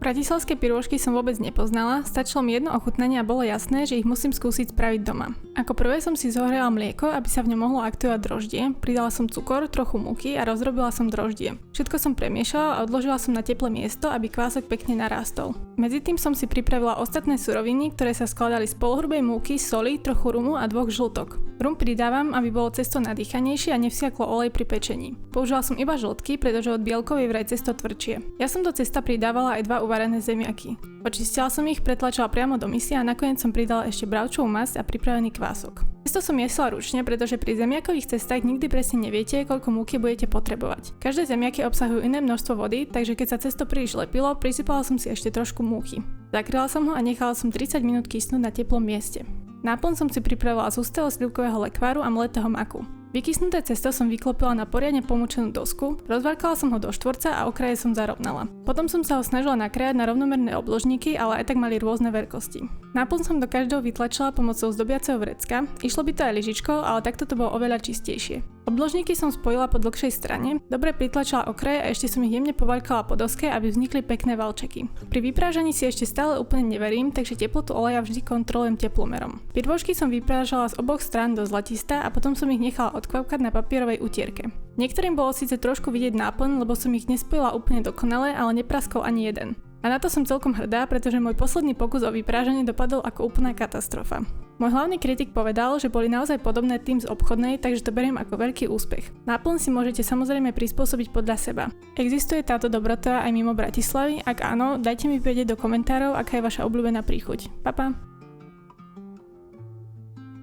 Bratislavské pirôžky som vôbec nepoznala, stačilo mi jedno ochutnanie a bolo jasné, že ich musím skúsiť spraviť doma. Ako prvé som si zohrela mlieko, aby sa v ňom mohlo aktivovať droždie, pridala som cukor, trochu múky a rozrobila som droždie. Všetko som premiešala a odložila som na teplé miesto, aby kvások pekne narástol. Medzi tým som si pripravila ostatné suroviny, ktoré sa skladali z polhrubej múky, soli, trochu rumu a 2 žltok. Rum pridávam, aby bolo cesto nadýchanejšie a nevsiaklo olej pri pečení. Použila som iba žltky, pretože od bielkov je vraj cesto tvrdšie. Ja som do cesta pridávala aj 2 uvarené zemiaky. Očistila som ich, pretlačila priamo do misie a nakoniec som pridala ešte bravčovú masť a pripravený kvások. Cesto som miesila ručne, pretože pri zemiakových cestách nikdy presne neviete, koľko múky budete potrebovať. Každé zemiaky obsahujú iné množstvo vody, takže keď sa cesto príliš lepilo, prisypala som si ešte trošku múky. Zakryla som ho a nechala som 30 minút kysnúť na teplom mieste. Náplň som si pripravila z hustého slivkového lekváru a mletého maku. Vykysnuté cesto som vyklopila na poriadne pomúčenú dosku, rozvarkala som ho do štvorca a okraje som zarovnala. Potom som sa ho snažila nakrájať na rovnomerné obložníky, ale aj tak mali rôzne veľkosti. Náplň som do každého vytlačila pomocou zdobiaceho vrecka, išlo by to aj lyžičkou, ale takto to bolo oveľa čistejšie. Obložníky som spojila po dlhšej strane, dobre pritlačila okraje a ešte som ich jemne povaľkala po doske, aby vznikli pekné valčeky. Pri vyprážaní si ešte stále úplne neverím, takže teplotu oleja vždy kontrolujem teplomerom. Pirôžky som vyprážala z oboch strán do zlatista a potom som ich nechala odkvapkať na papierovej utierke. Niektorým bolo síce trošku vidieť náplň, lebo som ich nespojila úplne dokonale, ale nepraskol ani jeden. A na to som celkom hrdá, pretože môj posledný pokus o vyprážanie dopadol ako úplná katastrofa. Môj hlavný kritik povedal, že boli naozaj podobné tým z obchodnej, takže to beriem ako veľký úspech. Náplň si môžete samozrejme prispôsobiť podľa seba. Existuje táto dobrota aj mimo Bratislavy? Ak áno, dajte mi vedieť do komentárov, aká je vaša obľúbená príchuť. Pa pa!